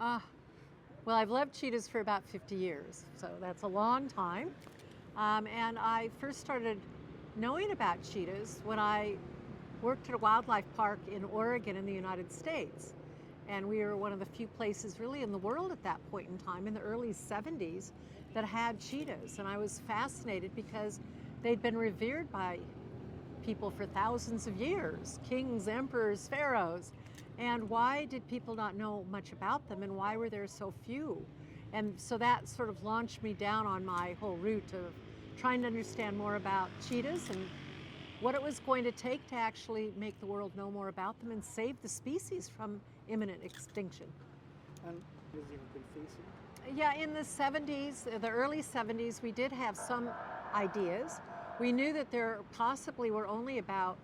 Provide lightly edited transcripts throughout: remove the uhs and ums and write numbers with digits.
Ah, well, I've loved cheetahs for about 50 years, so that's a long time. And I first started knowing about cheetahs when I worked at a wildlife park in Oregon in the United States. And we were one of the few places really in the world at that point in time, in the early 70s, that had cheetahs. And I was fascinated because they'd been revered by people for thousands of years, kings, emperors, pharaohs. And why did people not know much about them, and why were there so few? And so that sort of launched me down on my whole route of trying to understand more about cheetahs and what it was going to take to actually make the world know more about them and save the species from imminent extinction. And has you been facing? Yeah, in the 70s, the early 70s, we did have some ideas. We knew that there possibly were only about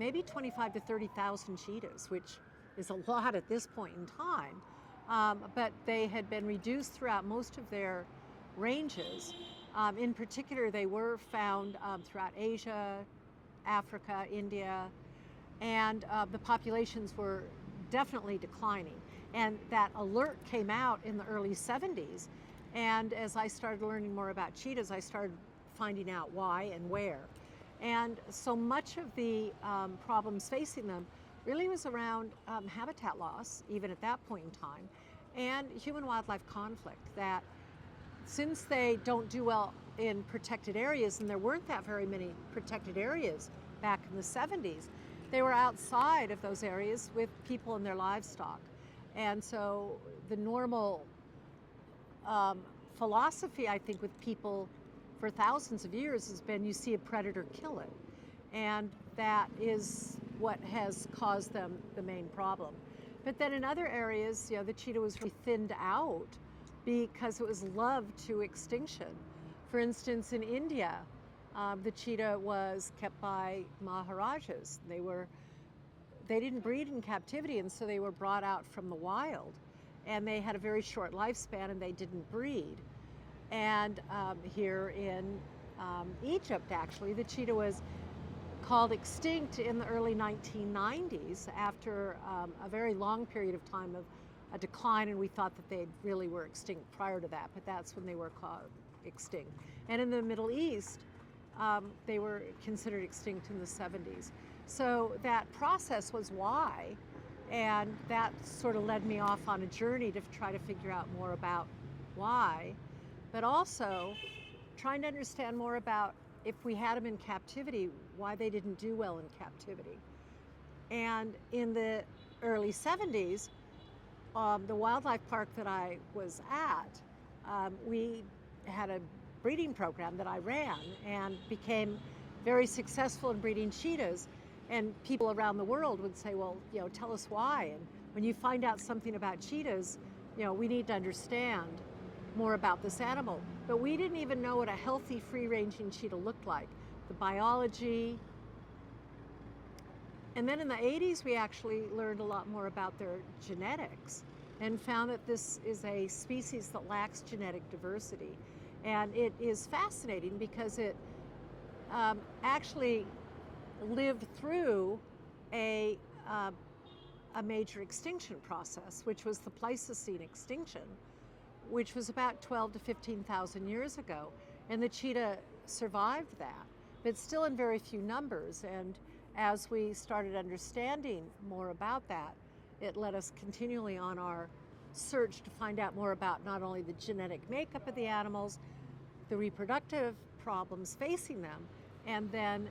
maybe 25 to 30,000 cheetahs, which is a lot at this point in time. But they had been reduced throughout most of their ranges. In particular, they were found throughout Asia, Africa, India, and the populations were definitely declining. And that alert came out in the early 70s. And as I started learning more about cheetahs, I started finding out why and where. And so much of the problems facing them really was around habitat loss, even at that point in time, and human-wildlife conflict, that since they don't do well in protected areas, and there weren't that very many protected areas back in the 70s, they were outside of those areas with people and their livestock. And so the normal philosophy, I think, with people for thousands of years has been you see a predator, kill it. And that is what has caused them the main problem. But then in other areas, the cheetah was really thinned out because it was loved to extinction. For instance, in India, the cheetah was kept by maharajas. They didn't breed in captivity, and so they were brought out from the wild. And they had a very short lifespan, and they didn't breed. And here in Egypt, actually, the cheetah was called extinct in the early 1990s after a very long period of time of a decline, and we thought that they really were extinct prior to that, but that's when they were called extinct. And in the Middle East, they were considered extinct in the 70s. So that process was why, and that sort of led me off on a journey to try to figure out more about why, but also trying to understand more about if we had them in captivity, why they didn't do well in captivity. And in the early 70s, the wildlife park that I was at, we had a breeding program that I ran and became very successful in breeding cheetahs. And people around the world would say, well, tell us why. And when you find out something about cheetahs, we need to understand more about this animal. But we didn't even know what a healthy free-ranging cheetah looked like, the biology. And then in the 80s, we actually learned a lot more about their genetics and found that this is a species that lacks genetic diversity. And it is fascinating because it actually lived through a major extinction process, which was the Pleistocene extinction, which was about 12 to 15,000 years ago. And the cheetah survived that, but still in very few numbers. And as we started understanding more about that, it led us continually on our search to find out more about not only the genetic makeup of the animals, the reproductive problems facing them, and then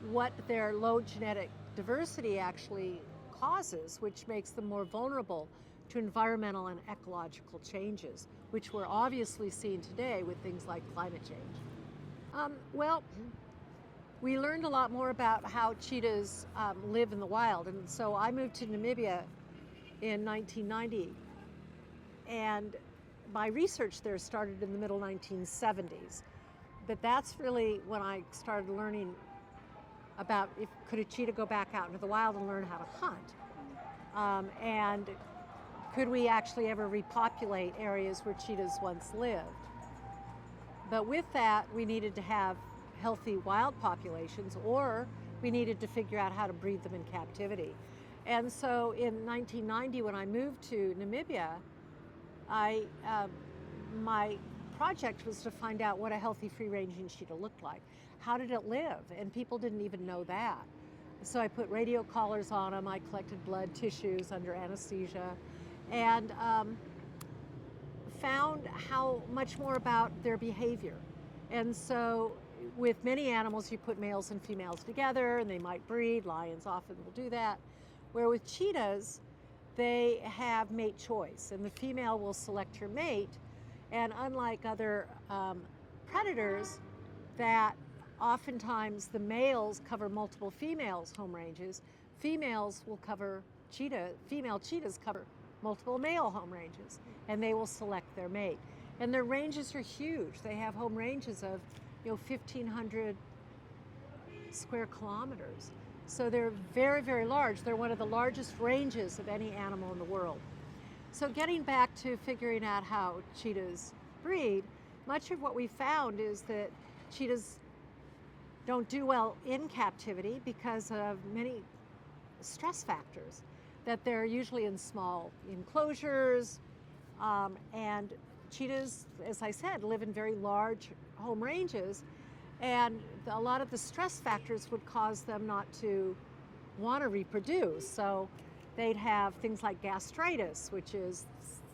what their low genetic diversity actually causes, which makes them more vulnerable to environmental and ecological changes, which we're obviously seeing today with things like climate change. Well, we learned a lot more about how cheetahs live in the wild. And so I moved to Namibia in 1990. And my research there started in the middle 1970s. But that's really when I started learning about could a cheetah go back out into the wild and learn how to hunt. And could we actually ever repopulate areas where cheetahs once lived? But with that, we needed to have healthy wild populations, or we needed to figure out how to breed them in captivity. And so in 1990, when I moved to Namibia, my project was to find out what a healthy free-ranging cheetah looked like. How did it live? And people didn't even know that. So I put radio collars on them. I collected blood tissues under anesthesia, and found how much more about their behavior. And so with many animals, you put males and females together and they might breed. Lions often will do that. Where with cheetahs, they have mate choice, and the female will select her mate. And unlike other predators, that oftentimes the males cover multiple females' home ranges, females will cover female cheetahs cover multiple male home ranges, and they will select their mate. And their ranges are huge. They have home ranges of 1,500 square kilometers. So they're very, very large. They're one of the largest ranges of any animal in the world. So getting back to figuring out how cheetahs breed, much of what we found is that cheetahs don't do well in captivity because of many stress factors, that they're usually in small enclosures, and cheetahs, as I said, live in very large home ranges, and a lot of the stress factors would cause them not to want to reproduce. So they'd have things like gastritis, which is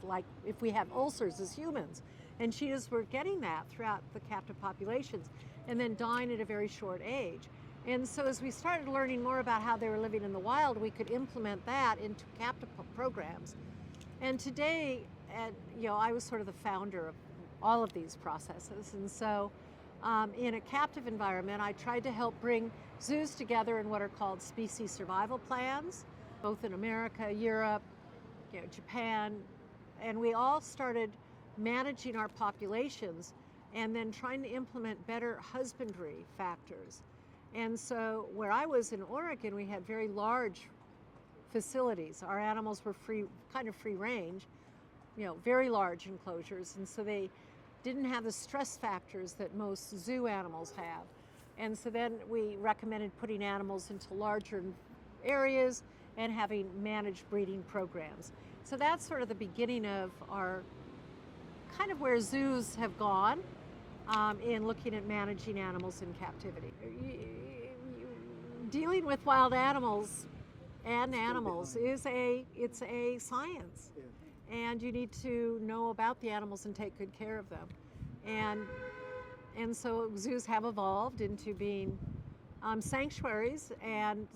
like if we have ulcers as humans, and cheetahs were getting that throughout the captive populations, and then dying at a very short age. And so as we started learning more about how they were living in the wild, we could implement that into captive programs. And today, I was sort of the founder of all of these processes. And so in a captive environment, I tried to help bring zoos together in what are called species survival plans, both in America, Europe, Japan, and we all started managing our populations and then trying to implement better husbandry factors. And so where I was in Oregon, we had very large facilities. Our animals were kind of free range, very large enclosures, and so they didn't have the stress factors that most zoo animals have. And so then we recommended putting animals into larger areas and having managed breeding programs. So that's sort of the beginning of our kind of where zoos have gone in looking at managing animals in captivity. Dealing with wild animals and animals it's a science. Yeah. And you need to know about the animals and take good care of them. And so zoos have evolved into being sanctuaries and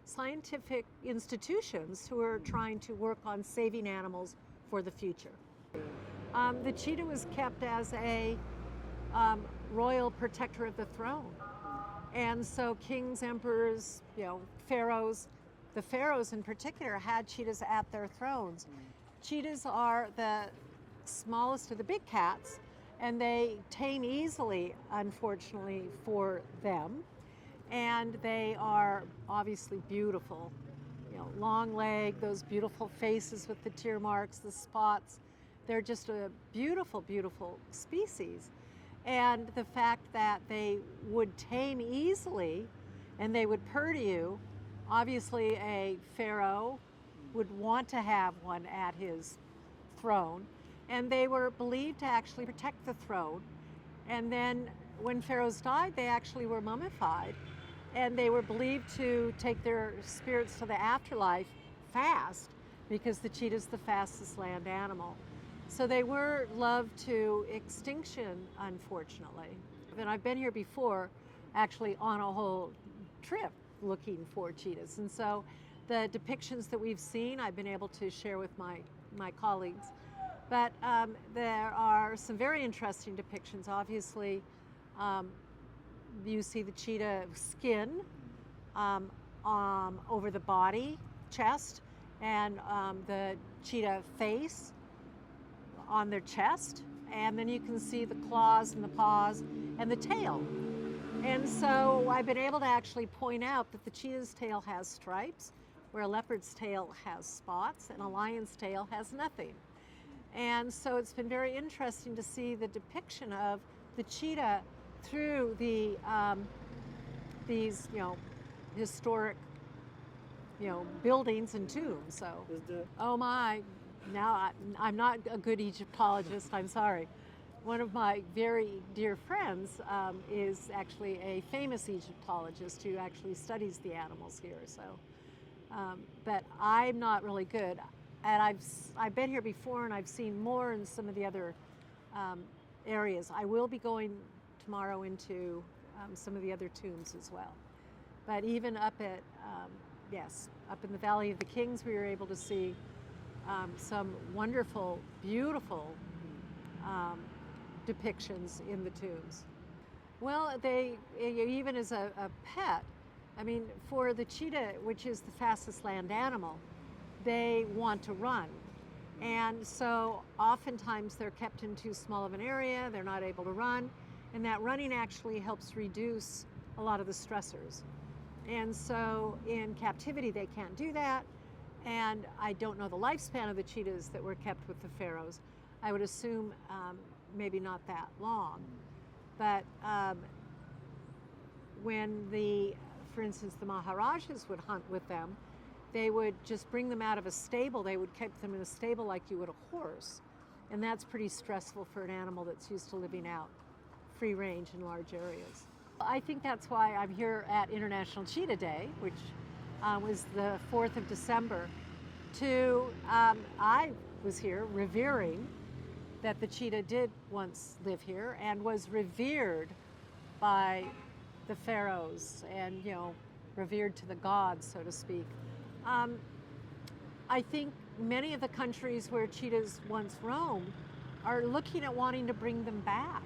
scientific institutions who are trying to work on saving animals for the future. The cheetah was kept as a royal protector of the throne. And so kings, emperors, pharaohs, the pharaohs in particular had cheetahs at their thrones. Cheetahs are the smallest of the big cats, and they tame easily, unfortunately, for them. And they are obviously beautiful. Long leg, those beautiful faces with the tear marks, the spots. They're just a beautiful, beautiful species. And the fact that they would tame easily and they would purr to you, obviously a pharaoh would want to have one at his throne. And they were believed to actually protect the throne. And then when pharaohs died, they actually were mummified. And they were believed to take their spirits to the afterlife fast, because the cheetah is the fastest land animal. So they were loved to extinction, unfortunately. And I've been here before, actually on a whole trip looking for cheetahs. And so the depictions that we've seen, I've been able to share with my colleagues. But there are some very interesting depictions. Obviously, you see the cheetah skin over the body, chest, and the cheetah face on their chest, and then you can see the claws and the paws and the tail. And so I've been able to actually point out that the cheetah's tail has stripes, where a leopard's tail has spots, and a lion's tail has nothing. And so it's been very interesting to see the depiction of the cheetah through these historic buildings and tombs. So oh my, now I'm not a good Egyptologist, I'm sorry. One of my very dear friends is actually a famous Egyptologist who actually studies the animals here. So, but I'm not really good. And I've been here before, and I've seen more in some of the other areas. I will be going tomorrow into some of the other tombs as well. But even up at yes, up in the Valley of the Kings, we were able to see some wonderful, beautiful depictions in the tombs. Well, even as a pet, I mean, for the cheetah, which is the fastest land animal, they want to run. And so oftentimes they're kept in too small of an area, they're not able to run, and that running actually helps reduce a lot of the stressors. And so in captivity, they can't do that. And I don't know the lifespan of the cheetahs that were kept with the pharaohs. I would assume maybe not that long. But when for instance, the Maharajas would hunt with them, they would just bring them out of a stable. They would keep them in a stable like you would a horse. And that's pretty stressful for an animal that's used to living out free range in large areas. I think that's why I'm here at International Cheetah Day, which was the 4th of December, I was here revering that the cheetah did once live here and was revered by the pharaohs and, revered to the gods, so to speak. I think many of the countries where cheetahs once roamed are looking at wanting to bring them back.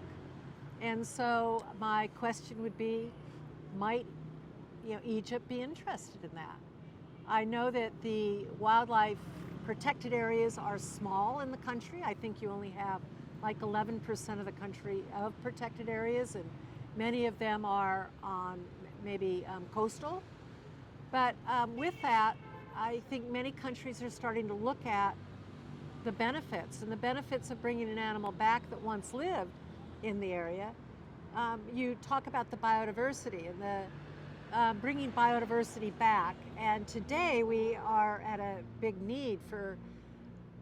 And so my question would be, might Egypt be interested in that? I know that the wildlife protected areas are small in the country. I think you only have like 11% of the country of protected areas, and many of them are on maybe coastal. But with that, I think many countries are starting to look at the benefits of bringing an animal back that once lived in the area. You talk about the biodiversity and the bringing biodiversity back, and today we are at a big need for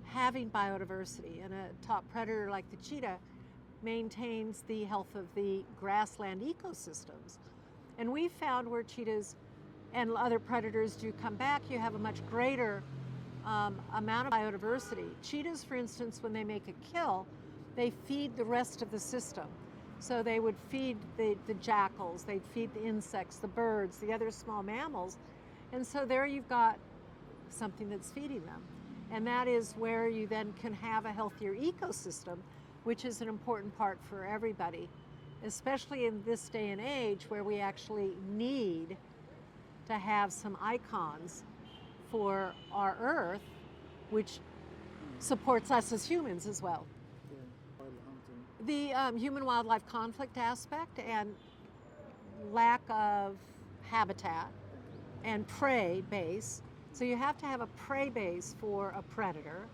having biodiversity, and a top predator like the cheetah maintains the health of the grassland ecosystems. And we found where cheetahs and other predators do come back, you have a much greater amount of biodiversity. Cheetahs, for instance, when they make a kill, they feed the rest of the system. So they would feed the jackals, they'd feed the insects, the birds, the other small mammals. And so there you've got something that's feeding them. And that is where you then can have a healthier ecosystem, which is an important part for everybody, especially in this day and age where we actually need to have some icons for our Earth, which supports us as humans as well. The human-wildlife conflict aspect and lack of habitat and prey base. So you have to have a prey base for a predator.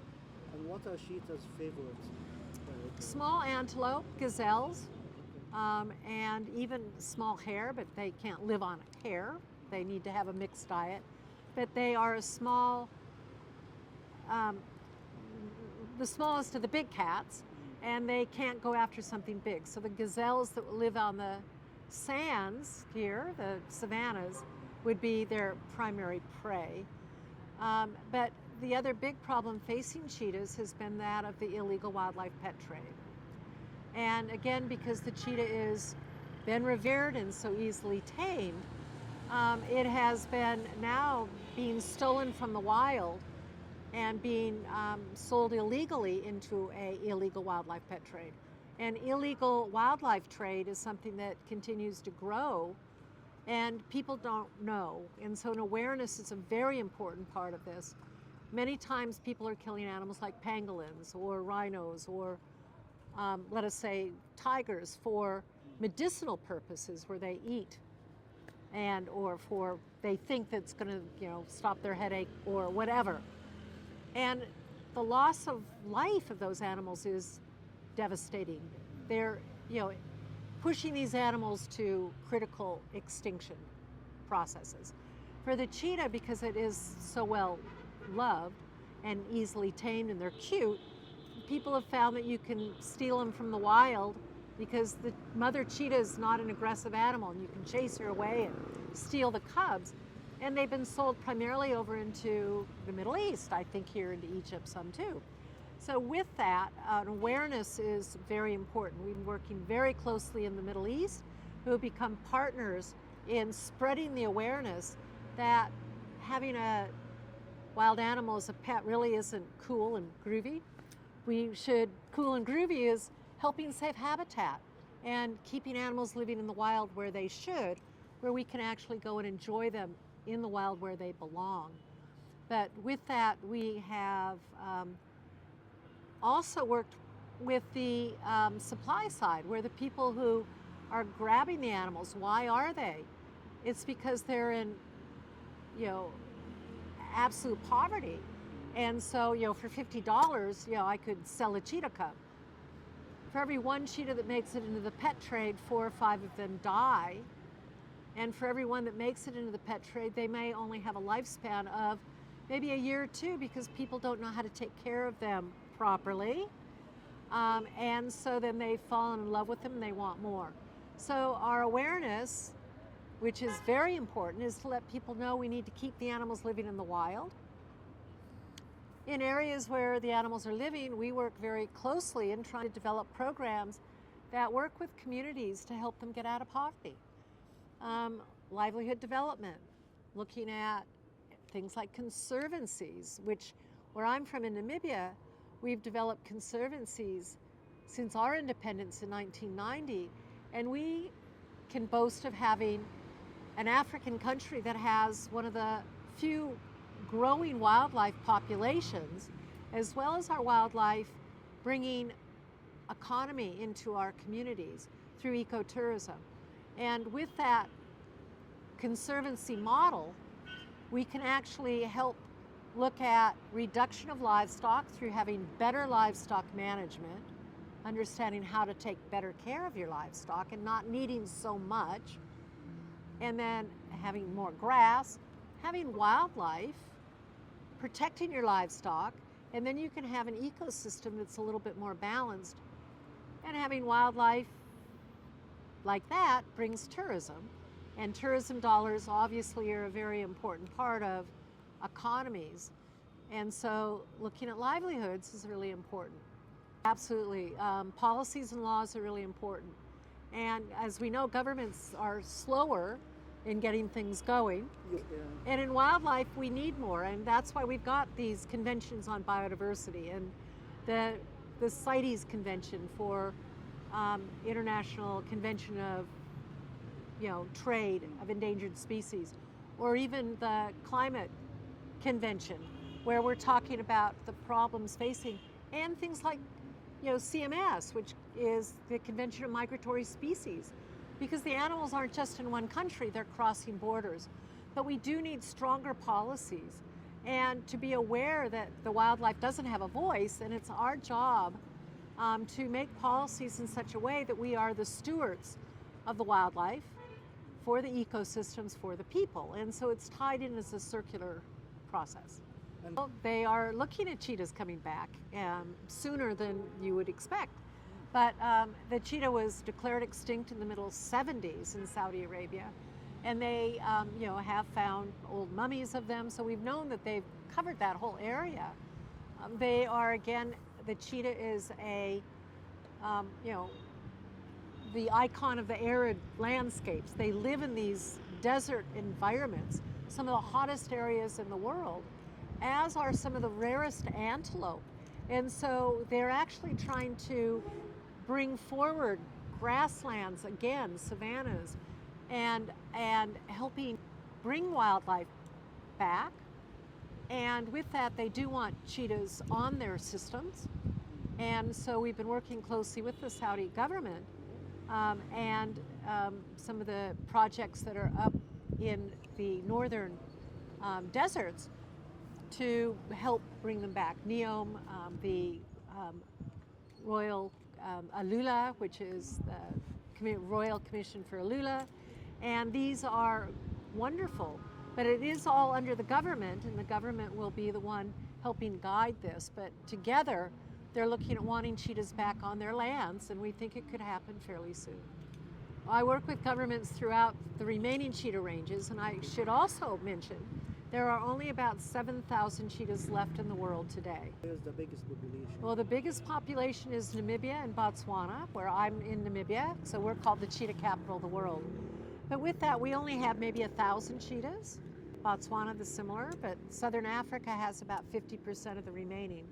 And what are cheetah's favorite? Small antelope, gazelles, and even small hare, but they can't live on hare. They need to have a mixed diet. But they are a small, the smallest of the big cats, and they can't go after something big. So the gazelles that live on the sands here, the savannas, would be their primary prey. But the other big problem facing cheetahs has been that of the illegal wildlife pet trade. And again, because the cheetah is been revered and so easily tamed, it has been now being stolen from the wild and being sold illegally into an illegal wildlife pet trade. And illegal wildlife trade is something that continues to grow, and people don't know. And so an awareness is a very important part of this. Many times people are killing animals like pangolins or rhinos or let us say tigers for medicinal purposes where they eat and or for they think that's going to stop their headache or whatever. And the loss of life of those animals is devastating. They're pushing these animals to critical extinction processes. For the cheetah, because it is so well loved, and easily tamed and they're cute, people have found that you can steal them from the wild because the mother cheetah is not an aggressive animal and you can chase her away and steal the cubs. And they've been sold primarily over into the Middle East, I think here into Egypt some too. So with that, awareness is very important. We've been working very closely in the Middle East, who have become partners in spreading the awareness that having a wild animal as a pet really isn't cool and groovy. Cool and groovy is helping save habitat and keeping animals living in the wild where they should, where we can actually go and enjoy them in the wild where they belong. But with that, we have also worked with the supply side, where the people who are grabbing the animals, why are they? It's because they're in, absolute poverty. And so, for $50, I could sell a cheetah cub. For every one cheetah that makes it into the pet trade, 4 or 5 of them die. And for every one that makes it into the pet trade, they may only have a lifespan of maybe a year or 2 because people don't know how to take care of them properly. And so then they fall in love with them and they want more. So our awareness, which is very important, is to let people know we need to keep the animals living in the wild. In areas where the animals are living, we work very closely in trying to develop programs that work with communities to help them get out of poverty. Livelihood development, looking at things like conservancies, which where I'm from in Namibia, we've developed conservancies since our independence in 1990, and we can boast of having an African country that has one of the few growing wildlife populations, as well as our wildlife bringing economy into our communities through ecotourism. And with that conservancy model, we can actually help look at reduction of livestock through having better livestock management, understanding how to take better care of your livestock and not needing so much, and then having more grass, having wildlife, protecting your livestock, and then you can have an ecosystem that's a little bit more balanced. And having wildlife like that brings tourism. And tourism dollars obviously are a very important part of economies. And so looking at livelihoods is really important. Absolutely. Policies and laws are really important. And as we know, governments are slower in getting things going. Yeah. And in wildlife, we need more. And that's why we've got these conventions on biodiversity and the CITES convention for International Convention of Trade of Endangered Species, or even the Climate Convention, where we're talking about the problems facing, and things like CMS, which is the Convention of Migratory Species, because the animals aren't just in one country, they're crossing borders. But we do need stronger policies and to be aware that the wildlife doesn't have a voice, and it's our job to make policies in such a way that we are the stewards of the wildlife, for the ecosystems, for the people. And so it's tied in as a circular process. And They are looking at cheetahs coming back sooner than you would expect. But the cheetah was declared extinct in the middle 70s in Saudi Arabia. And they have found old mummies of them. So we've known that they've covered that whole area. They are, again, the cheetah is the icon of the arid landscapes. They live in these desert environments, some of the hottest areas in the world, as are some of the rarest antelope. And so they're actually trying to bring forward grasslands, again, savannas, and helping bring wildlife back. And with that, they do want cheetahs on their systems. And so we've been working closely with the Saudi government and some of the projects that are up in the northern deserts to help bring them back. NEOM, the Royal Alula, which is the Royal Commission for Alula, and these are wonderful, but it is all under the government, and the government will be the one helping guide this. But together, they're looking at wanting cheetahs back on their lands, and we think it could happen fairly soon. I work with governments throughout the remaining cheetah ranges, and I should also mention there are only about 7,000 cheetahs left in the world today. Where's the biggest population? Well, the biggest population is Namibia and Botswana, where I'm in Namibia, so we're called the cheetah capital of the world. But with that, we only have maybe 1,000 cheetahs. Botswana is similar, but Southern Africa has about 50% of the remaining.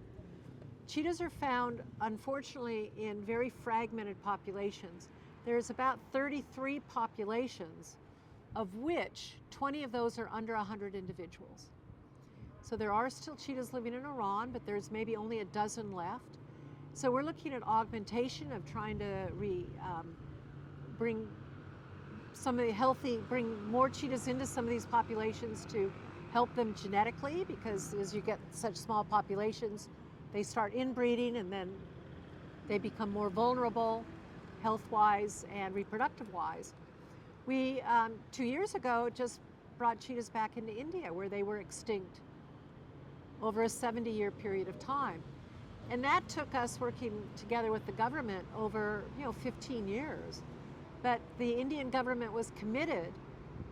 Cheetahs are found, unfortunately, in very fragmented populations. There's about 33 populations, of which 20 of those are under 100 individuals. So there are still cheetahs living in Iran, but there's maybe only a dozen left. So we're looking at augmentation of trying to bring some of the bring more cheetahs into some of these populations to help them genetically, because as you get such small populations, they start inbreeding and then they become more vulnerable health-wise and reproductive-wise. We, 2 years ago, just brought cheetahs back into India, where they were extinct over a 70-year period of time. And that took us working together with the government over 15 years. But the Indian government was committed.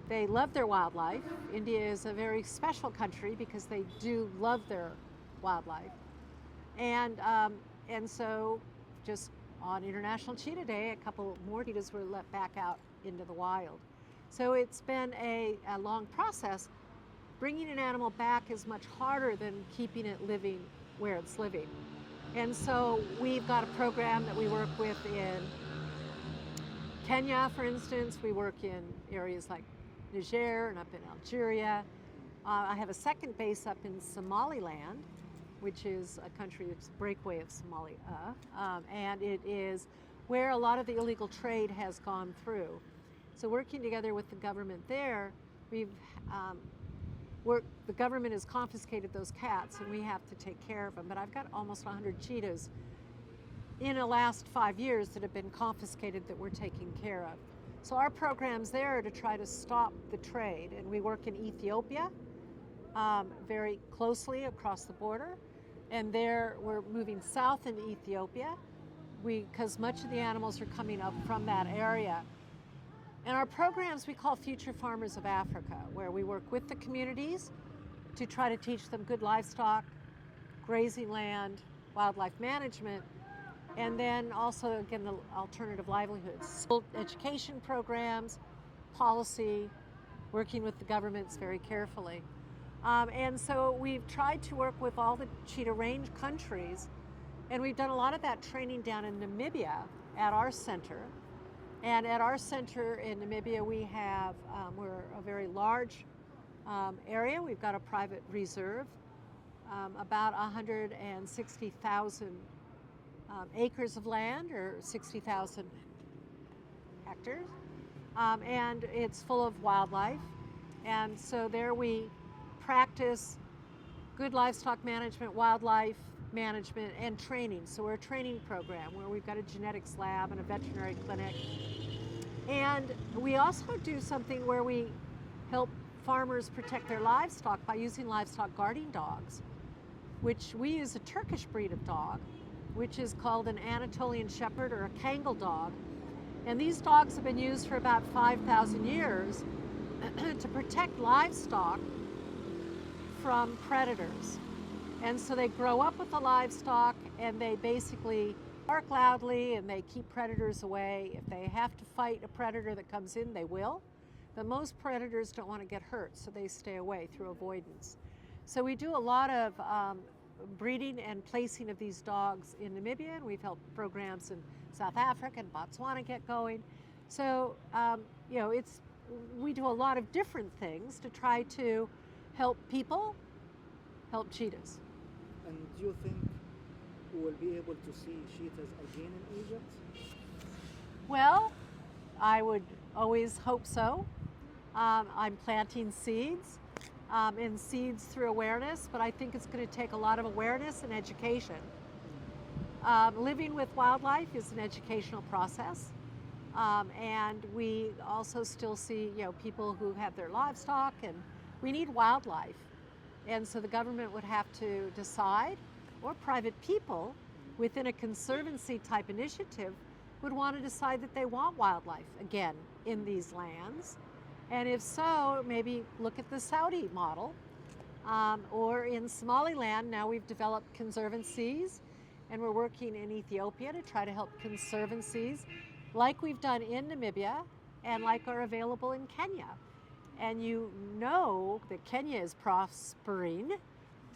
They love their wildlife. India is a very special country because they do love their wildlife. And so just on International Cheetah Day, a couple more cheetahs were let back out into the wild. So it's been a long process. Bringing an animal back is much harder than keeping it living where it's living. And so we've got a program that we work with in Kenya, for instance. We work in areas like Niger and up in Algeria. I have a second base up in Somaliland, which is a country that's a breakaway of Somalia, and it is where a lot of the illegal trade has gone through. So working together with the government there, the government has confiscated those cats and we have to take care of them. But I've got almost 100 cheetahs in the last 5 years that have been confiscated that we're taking care of. So our program's there to try to stop the trade, and we work in Ethiopia very closely across the border. And there we're moving south into Ethiopia because much of the animals are coming up from that area. And our programs we call Future Farmers of Africa, where we work with the communities to try to teach them good livestock, grazing land, wildlife management, and then also, again, the alternative livelihoods. Education programs, policy, working with the governments very carefully. And so we've tried to work with all the cheetah range countries, and we've done a lot of that training down in Namibia at our center. And at our center in Namibia, we have, we're a very large area. We've got a private reserve, about 160,000 acres of land, or 60,000 hectares. And it's full of wildlife. And so there we practice good livestock management, wildlife management, and training. So we're a training program where we've got a genetics lab and a veterinary clinic. And we also do something where we help farmers protect their livestock by using livestock guarding dogs, which we use a Turkish breed of dog, which is called an Anatolian Shepherd or a Kangal dog. And these dogs have been used for about 5,000 years to protect livestock from predators. And so they grow up with the livestock and they basically bark loudly and they keep predators away. If they have to fight a predator that comes in, they will. But most predators don't want to get hurt, so they stay away through avoidance. So we do a lot of breeding and placing of these dogs in Namibia, and we've helped programs in South Africa and Botswana get going. So, we do a lot of different things to try to help people help cheetahs. And do you think we will be able to see cheetahs again in Egypt? Well, I would always hope so. I'm planting seeds, and seeds through awareness, but I think it's going to take a lot of awareness and education. Living with wildlife is an educational process, and we also still see people who have their livestock, and we need wildlife. And so the government would have to decide, or private people within a conservancy type initiative would want to decide that they want wildlife again in these lands. And if so, maybe look at the Saudi model. Or in Somaliland, now we've developed conservancies, and we're working in Ethiopia to try to help conservancies like we've done in Namibia and like are available in Kenya. And you know that Kenya is prospering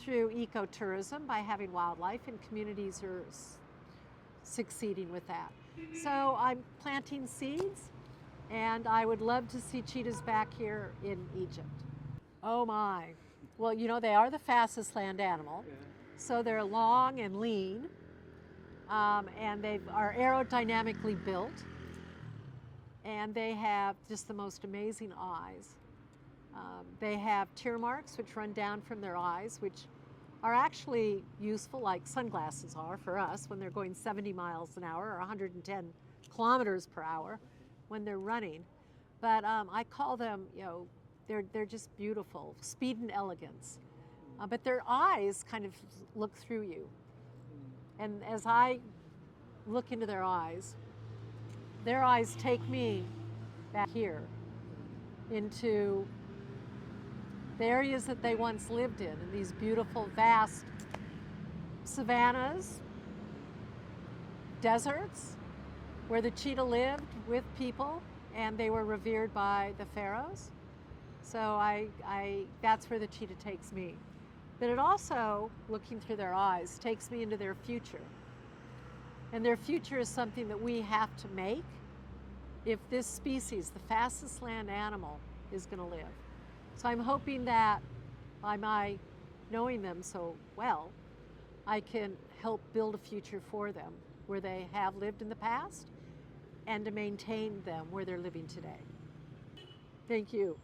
through ecotourism by having wildlife, and communities are succeeding with that. So I'm planting seeds, and I would love to see cheetahs back here in Egypt. Oh my. Well, you know, they are the fastest land animal. So they're long and lean, and they are aerodynamically built, and they have just the most amazing eyes. They have tear marks which run down from their eyes, which are actually useful like sunglasses are for us when they're going 70 miles an hour or 110 kilometers per hour when they're running. But I call them, you know, they're just beautiful, speed and elegance. But their eyes kind of look through you. And as I look into their eyes take me back here into the areas that they once lived in these beautiful, vast savannas, deserts, where the cheetah lived with people and they were revered by the pharaohs. So that's where the cheetah takes me. But it also, looking through their eyes, takes me into their future. And their future is something that we have to make if this species, the fastest land animal, is going to live. So I'm hoping that by my knowing them so well, I can help build a future for them where they have lived in the past and to maintain them where they're living today. Thank you.